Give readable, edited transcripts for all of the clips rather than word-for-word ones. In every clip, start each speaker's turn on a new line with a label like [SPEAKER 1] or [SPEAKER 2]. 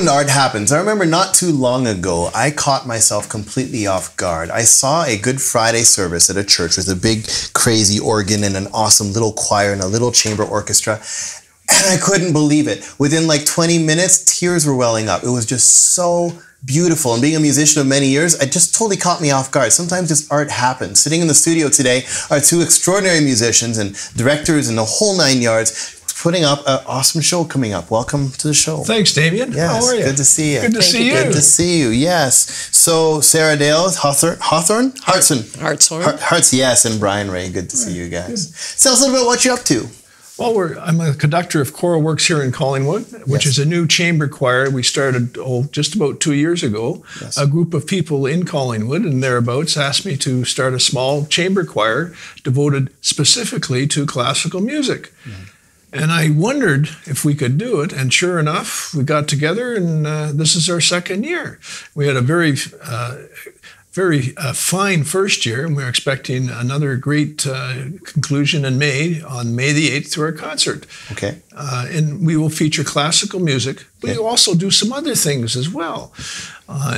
[SPEAKER 1] when art happens. I remember not too long ago, I caught myself completely off guard. I saw a Good Friday service at a church with a big, crazy organ and an awesome little choir and a little chamber orchestra. And I couldn't believe it. Within like 20 minutes, tears were welling up. It was just so beautiful. And being a musician of many years, it just totally caught me off guard. Sometimes just art happens. Sitting in the studio today are two extraordinary musicians and directors and the whole 9 yards, putting up an awesome show coming up. Welcome to the show.
[SPEAKER 2] Thanks, Damien.
[SPEAKER 1] Yes,
[SPEAKER 2] how are you?
[SPEAKER 1] Good to see you.
[SPEAKER 2] Good to see you.
[SPEAKER 1] Good to see you, yes. So, Sara-Dale, Hartshorn? Hartshorn, yes, and Brian Ray. Good to see you guys. Tell us a little bit about what you're up to.
[SPEAKER 2] Well, I'm a conductor of choral works here in Collingwood, which is a new chamber choir. We started just about 2 years ago. Yes. A group of people in Collingwood and thereabouts asked me to start a small chamber choir devoted specifically to classical music. Mm-hmm. And I wondered if we could do it, and sure enough, we got together, and this is our second year. We had a very fine first year, and we're expecting another great conclusion in May, on May the 8th, to our concert.
[SPEAKER 1] Okay.
[SPEAKER 2] And we will feature classical music. Okay. We also do some other things as well.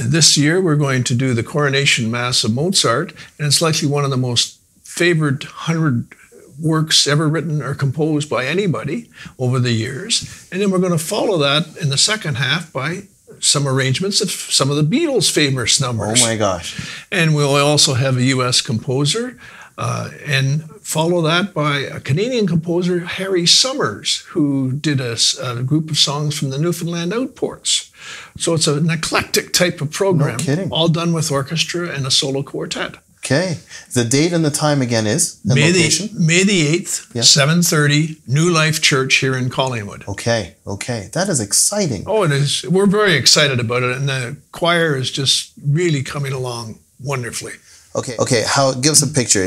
[SPEAKER 2] This year, we're going to do the Coronation Mass of Mozart, and it's likely one of the most favored 100 works ever written or composed by anybody over the years. And then we're going to follow that in the second half by some arrangements of some of the Beatles' famous numbers.
[SPEAKER 1] Oh my gosh.
[SPEAKER 2] And we'll also have a U.S. composer and follow that by a Canadian composer, Harry Summers, who did a group of songs from the Newfoundland Outports. So it's an eclectic type of program,
[SPEAKER 1] no kidding,
[SPEAKER 2] all done with orchestra and a solo quartet.
[SPEAKER 1] Okay. The date and the time again is?
[SPEAKER 2] May the 8th, 7:30, New Life Church here in Collingwood.
[SPEAKER 1] Okay. Okay. That is exciting.
[SPEAKER 2] Oh, it is. We're very excited about it. And the choir is just really coming along wonderfully.
[SPEAKER 1] Okay. Okay. Give us a picture.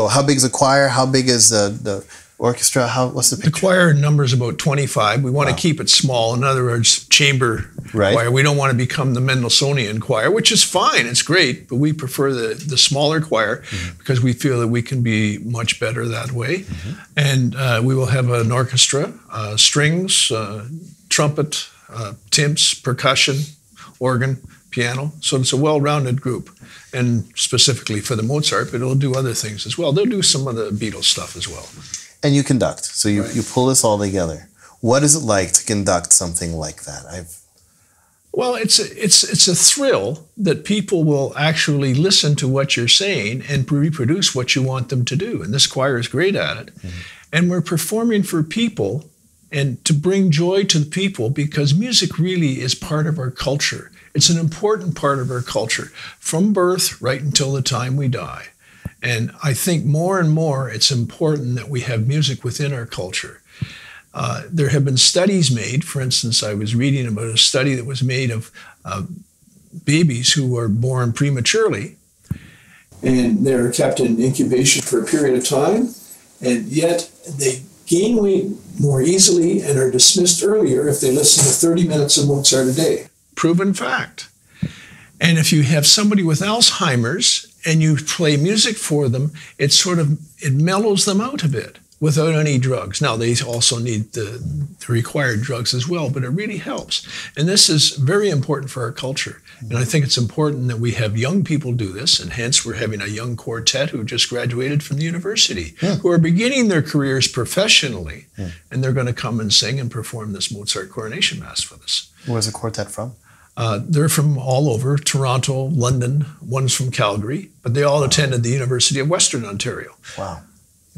[SPEAKER 1] How big is the choir? How big is the orchestra? What's the picture?
[SPEAKER 2] The choir numbers about 25. We want to keep it small. In other words, chamber choir. We don't want to become the Mendelssohn choir, which is fine. It's great, but we prefer the smaller choir because we feel that we can be much better that way. And we will have an orchestra, strings, trumpet, timps, percussion, organ, piano. So it's a well-rounded group. And specifically for the Mozart, but it'll do other things as well. They'll do some of the Beatles stuff as well.
[SPEAKER 1] And you conduct, so you pull this all together. What is it like to conduct something like that?
[SPEAKER 2] Well, it's a thrill that people will actually listen to what you're saying and reproduce what you want them to do. And this choir is great at it. And we're performing for people and to bring joy to the people because music really is part of our culture. It's an important part of our culture from birth right until the time we die. And I think more and more it's important that we have music within our culture. There have been studies made. For instance, I was reading about a study that was made of babies who were born prematurely. And they're kept in incubation for a period of time, and yet they gain weight more easily and are dismissed earlier if they listen to 30 minutes of Mozart a day. Proven fact. And if you have somebody with Alzheimer's and you play music for them, it mellows them out a bit without any drugs. Now, they also need the required drugs as well, but it really helps. And this is very important for our culture. And I think it's important that we have young people do this, and hence we're having a young quartet who just graduated from the university, who are beginning their careers professionally, and they're going to come and sing and perform this Mozart Coronation Mass with us.
[SPEAKER 1] Where's the quartet from?
[SPEAKER 2] They're from all over, Toronto, London, one's from Calgary, but they all attended the University of Western Ontario.
[SPEAKER 1] Wow.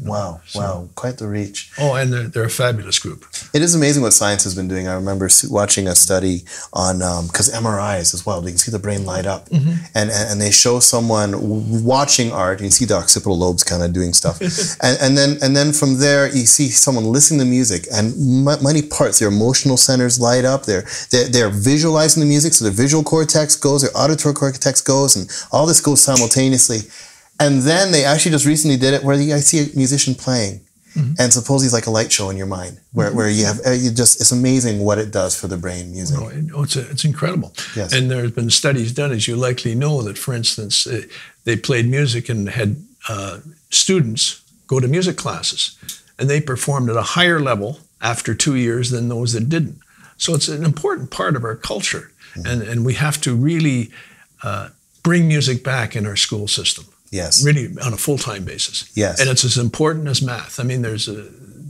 [SPEAKER 1] Wow, wow, quite the reach.
[SPEAKER 2] Oh, and they're a fabulous group.
[SPEAKER 1] It is amazing what science has been doing. I remember watching a study on, because MRIs as well, you can see the brain light up. And they show someone watching art, and you see the occipital lobes kind of doing stuff. and then from there, you see someone listening to music, and many parts, their emotional centers light up. They're visualizing the music, so the visual cortex goes, their auditory cortex goes, and all this goes simultaneously. And then they actually just recently did it where I see a musician playing, and supposedly it's like a light show in your mind, where you have it's amazing what it does for the brain. Music.
[SPEAKER 2] Oh, it's incredible.
[SPEAKER 1] Yes.
[SPEAKER 2] And there have been studies done, as you likely know, that for instance they played music and had students go to music classes, and they performed at a higher level after 2 years than those that didn't. So it's an important part of our culture. And we have to really bring music back in our school system.
[SPEAKER 1] Yes.
[SPEAKER 2] Really on a full-time basis.
[SPEAKER 1] Yes.
[SPEAKER 2] And it's as important as math. I mean, there's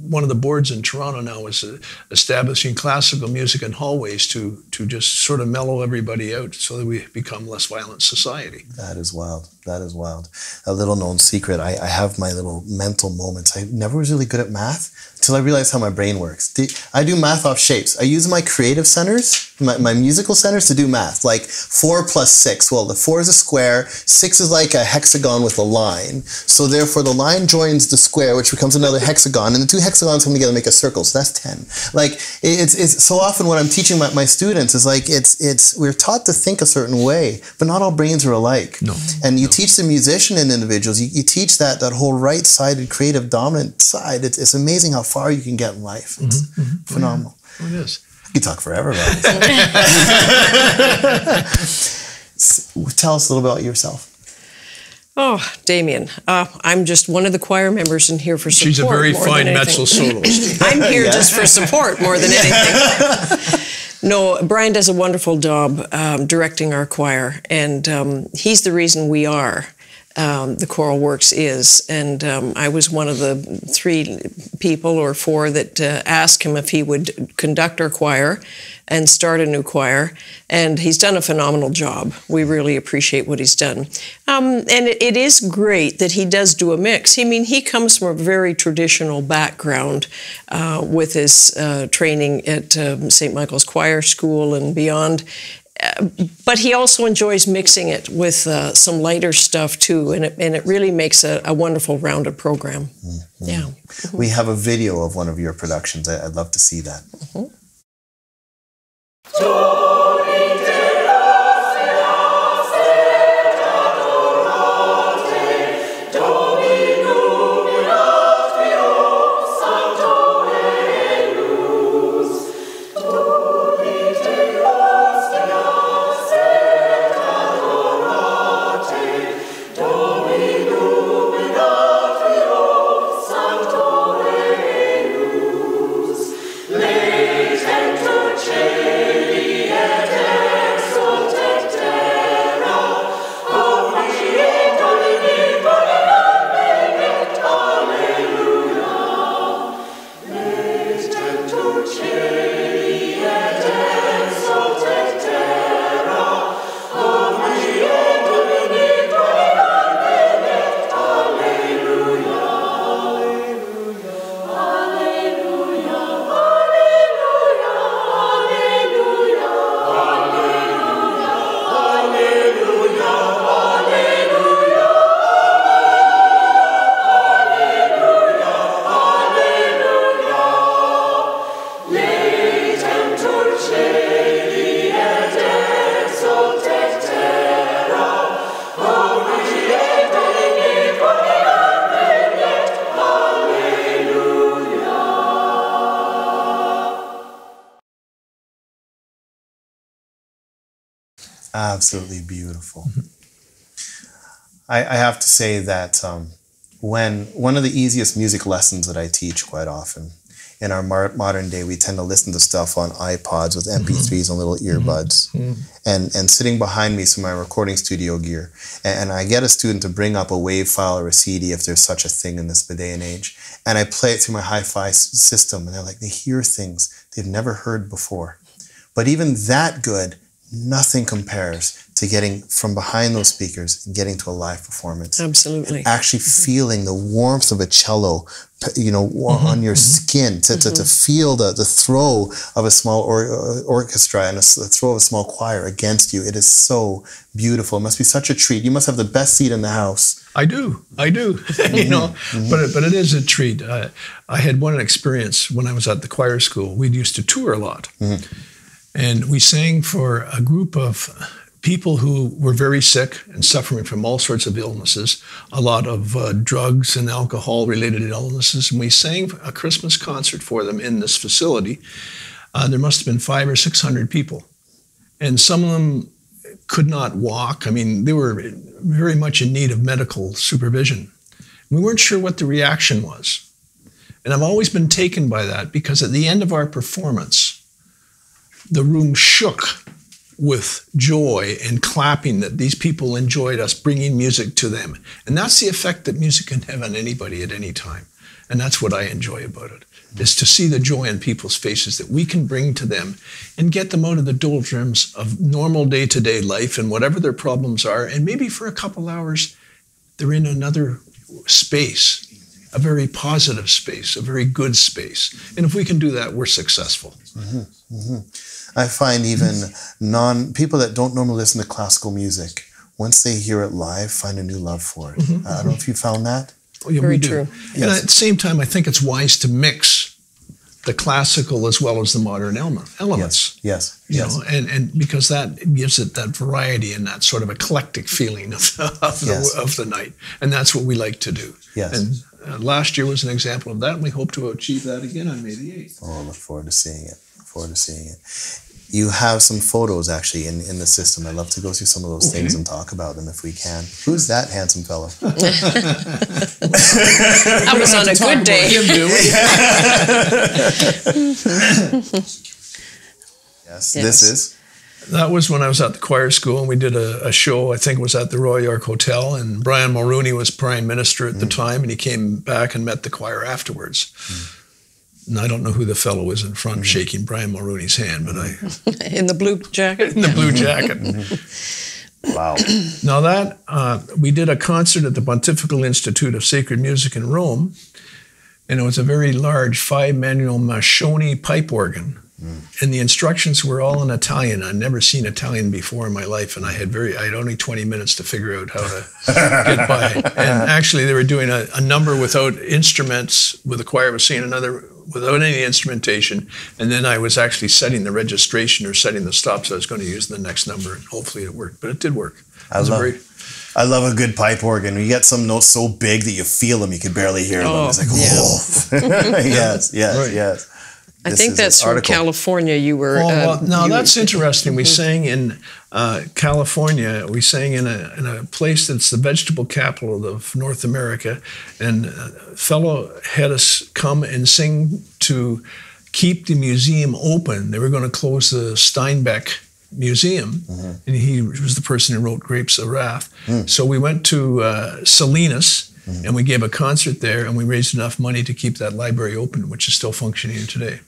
[SPEAKER 2] one of the boards in Toronto now is establishing classical music in hallways to just sort of mellow everybody out so that we become less violent society.
[SPEAKER 1] That is wild. That is wild. A little known secret, I have my little mental moments. I never was really good at math until I realized how my brain works. I do math off shapes. I use my creative centers, my musical centers to do math. Like 4 plus 6. Well, the 4 is a square. 6 is like a hexagon with a line. So therefore the line joins the square, which becomes another hexagon. And the 2 hexagons come together and make a circle. So that's 10. Like it's so often when I'm teaching my students is like we're taught to think a certain way, but not all brains are alike.
[SPEAKER 2] No.
[SPEAKER 1] And you teach the musician in individuals, you teach that whole right-sided creative dominant side. It's amazing how far you can get in life. It's phenomenal.
[SPEAKER 2] Oh, it is.
[SPEAKER 1] We could talk forever about it. Tell us a little about yourself.
[SPEAKER 3] Oh, Damien, I'm just one of the choir members in here for support.
[SPEAKER 2] She's a very fine mezzo soloist.
[SPEAKER 3] I'm here just for support more than anything. No, Brian does a wonderful job directing our choir, and he's the reason we are. The Choral Works is, and I was one of the 3 people or 4 that asked him if he would conduct our choir and start a new choir, and he's done a phenomenal job. We really appreciate what he's done. And it is great that he does do a mix. I mean, he comes from a very traditional background with his training at St. Michael's Choir School and beyond. But he also enjoys mixing it with some lighter stuff too, and it really makes a wonderful rounded program. Mm-hmm. Yeah. Mm-hmm.
[SPEAKER 1] We have a video of one of your productions. I'd love to see that.
[SPEAKER 3] Mm-hmm.
[SPEAKER 1] Absolutely beautiful. I have to say that when one of the easiest music lessons that I teach quite often, in our modern day, we tend to listen to stuff on iPods with MP3s and little earbuds. And sitting behind me is my recording studio gear. And I get a student to bring up a WAV file or a CD, if there's such a thing in this day and age. And I play it through my hi-fi system. And they're like, they hear things they've never heard before. But even that good, nothing compares to getting from behind those speakers and getting to a live performance.
[SPEAKER 3] Absolutely.
[SPEAKER 1] And actually feeling the warmth of a cello, on your skin, to feel the throw of a small orchestra and the throw of a small choir against you. It is so beautiful. It must be such a treat. You must have the best seat in the house.
[SPEAKER 2] I do. But it is a treat. I had one experience when I was at the choir school. We used to tour a lot. And we sang for a group of people who were very sick and suffering from all sorts of illnesses, a lot of drugs and alcohol-related illnesses. And we sang a Christmas concert for them in this facility. There must have been 500 or 600 people. And some of them could not walk. I mean, they were very much in need of medical supervision. We weren't sure what the reaction was. And I've always been taken by that, because at the end of our performance, the room shook with joy and clapping that these people enjoyed us bringing music to them. And that's the effect that music can have on anybody at any time. And that's what I enjoy about it, is to see the joy on people's faces that we can bring to them and get them out of the doldrums of normal day-to-day life and whatever their problems are. And maybe for a couple hours, they're in another space, a very positive space, a very good space. And if we can do that, we're successful.
[SPEAKER 1] Mm-hmm. Mm-hmm. I find even people that don't normally listen to classical music, once they hear it live, find a new love for it.
[SPEAKER 2] Mm-hmm.
[SPEAKER 1] I don't know if you found that.
[SPEAKER 2] Oh, yeah,
[SPEAKER 3] very
[SPEAKER 2] we do.
[SPEAKER 3] true.
[SPEAKER 2] And at the same time, I think it's wise to mix the classical as well as the modern elements.
[SPEAKER 1] Yes.
[SPEAKER 2] You know, and because that gives it that variety and that sort of eclectic feeling of the night. And that's what we like to do.
[SPEAKER 1] Yes.
[SPEAKER 2] And last year was an example of that, and we hope to achieve that again on May the 8th.
[SPEAKER 1] Oh, I look forward to seeing it. You have some photos actually in the system. I'd love to go through some of those things and talk about them if we can. Who's that handsome fellow?
[SPEAKER 3] I was on a good day.
[SPEAKER 1] Yes, this is.
[SPEAKER 2] That was when I was at the choir school, and we did a show, I think it was at the Royal York Hotel, and Brian Mulrooney was Prime Minister at the time, and he came back and met the choir afterwards. And I don't know who the fellow was in front shaking Brian Mulrooney's hand, but
[SPEAKER 3] In the blue jacket?
[SPEAKER 2] In the blue jacket.
[SPEAKER 1] Wow.
[SPEAKER 2] Now that, we did a concert at the Pontifical Institute of Sacred Music in Rome, and it was a very large 5-manual Mascioni pipe organ. And the instructions were all in Italian. I'd never seen Italian before in my life, and I had only 20 minutes to figure out how to get by. And actually, they were doing a number without instruments, with the choir was singing another without any instrumentation. And then I was actually setting the registration or setting the stops I was going to use in the next number, and hopefully it worked. But it did work.
[SPEAKER 1] I love a good pipe organ. You get some notes so big that you feel them, you can barely hear them. It's like, yes.
[SPEAKER 3] I think that's from California you were...
[SPEAKER 2] that's interesting. We sang in California. We sang in a place that's the vegetable capital of North America. And a fellow had us come and sing to keep the museum open. They were going to close the Steinbeck Museum. And he was the person who wrote Grapes of Wrath. So we went to Salinas, and we gave a concert there, and we raised enough money to keep that library open, which is still functioning today.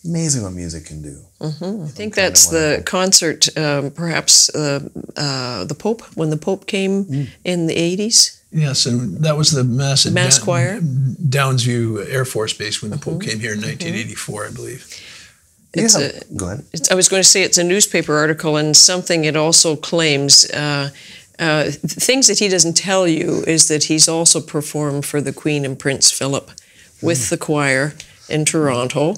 [SPEAKER 1] Amazing what music can do.
[SPEAKER 3] I think that's the concert, perhaps the Pope, when the Pope came in the 80s.
[SPEAKER 2] Yes, and that was the Mass
[SPEAKER 3] Choir.
[SPEAKER 2] Downsview Air Force Base when the Pope came here in 1984, I believe.
[SPEAKER 1] Go ahead.
[SPEAKER 3] I was going to say it's a newspaper article, and something it also claims... things that he doesn't tell you is that he's also performed for the Queen and Prince Philip with the choir in Toronto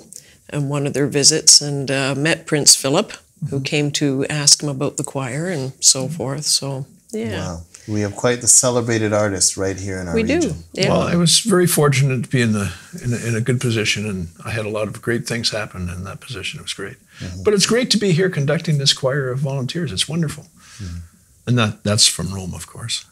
[SPEAKER 3] on one of their visits, and met Prince Philip, who came to ask him about the choir and so forth. So, yeah.
[SPEAKER 1] Wow. We have quite the celebrated artist right here in our region.
[SPEAKER 3] We do, yeah.
[SPEAKER 2] Well, I was very fortunate to be in a good position, and I had a lot of great things happen in that position. It was great. But it's great to be here conducting this choir of volunteers. It's wonderful. And that's from Rome, of course.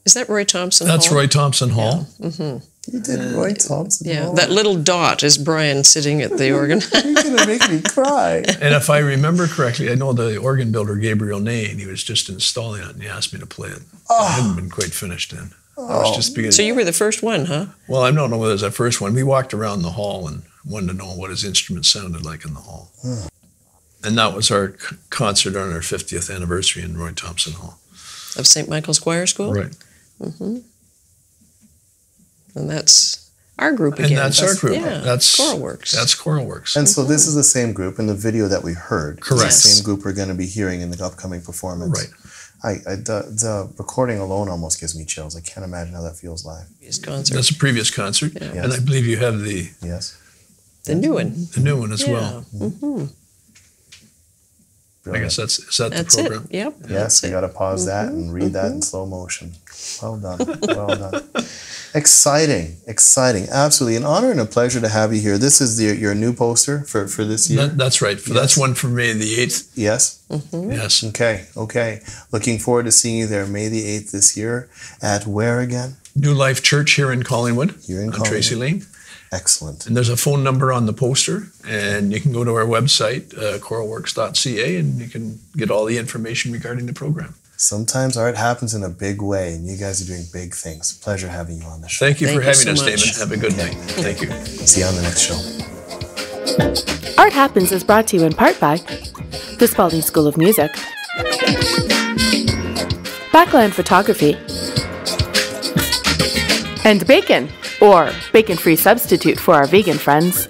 [SPEAKER 3] Is that Roy Thompson
[SPEAKER 2] That's
[SPEAKER 3] Hall?
[SPEAKER 2] Roy Thompson Hall.
[SPEAKER 3] Yeah.
[SPEAKER 1] You did Roy Thompson Hall.
[SPEAKER 3] That little dot is Brian sitting at the organ.
[SPEAKER 1] You're going to make me cry.
[SPEAKER 2] And if I remember correctly, I know the organ builder, Gabriel Ney, and he was just installing it, and he asked me to play it. I hadn't been quite finished then. I was just beginning.
[SPEAKER 3] So you were the first one, huh?
[SPEAKER 2] Well, I don't know whether it was the first one. We walked around the hall and wanted to know what his instrument sounded like in the hall. And that was our concert on our 50th anniversary in Roy Thompson Hall.
[SPEAKER 3] Of St. Michael's Choir School?
[SPEAKER 2] Right.
[SPEAKER 3] And that's our group again.
[SPEAKER 2] And that's our group.
[SPEAKER 3] Yeah,
[SPEAKER 2] That's
[SPEAKER 3] Choral Works.
[SPEAKER 2] That's Choral Works.
[SPEAKER 1] And so this is the same group in the video that we heard.
[SPEAKER 2] Correct.
[SPEAKER 1] It's the same group we're going to be hearing in the upcoming performance.
[SPEAKER 2] Right.
[SPEAKER 1] The recording alone almost gives me chills. I can't imagine how that feels live.
[SPEAKER 3] Concert.
[SPEAKER 2] That's a previous concert.
[SPEAKER 3] Yeah.
[SPEAKER 2] And I believe you have the
[SPEAKER 3] new one.
[SPEAKER 2] The new one as well.
[SPEAKER 1] Brilliant.
[SPEAKER 2] I guess is that
[SPEAKER 3] That's
[SPEAKER 2] the program?
[SPEAKER 3] it. Yep.
[SPEAKER 1] Yes, we got to pause that and read that in slow motion. Well done. Well done. Exciting. Absolutely. An honor and a pleasure to have you here. This is your new poster for this year?
[SPEAKER 2] That's right. That's one for May the 8th.
[SPEAKER 1] Yes?
[SPEAKER 2] Yes.
[SPEAKER 1] Okay. Looking forward to seeing you there May the 8th this year. At where again?
[SPEAKER 2] New Life Church here in Collingwood.
[SPEAKER 1] Here in
[SPEAKER 2] on
[SPEAKER 1] Collingwood.
[SPEAKER 2] Tracy Lane.
[SPEAKER 1] Excellent.
[SPEAKER 2] And there's a phone number on the poster, and you can go to our website, choralworks.ca, and you can get all the information regarding the program.
[SPEAKER 1] Sometimes art happens in a big way, and you guys are doing big things. Pleasure having you on the show.
[SPEAKER 2] Thank you for having us,
[SPEAKER 3] so
[SPEAKER 2] Damon.
[SPEAKER 3] much.
[SPEAKER 2] Have a good night. Thank you.
[SPEAKER 1] See you on the next show.
[SPEAKER 4] Art Happens is brought to you in part by the Spalding School of Music, Backland Photography, and bacon, or bacon-free substitute for our vegan friends.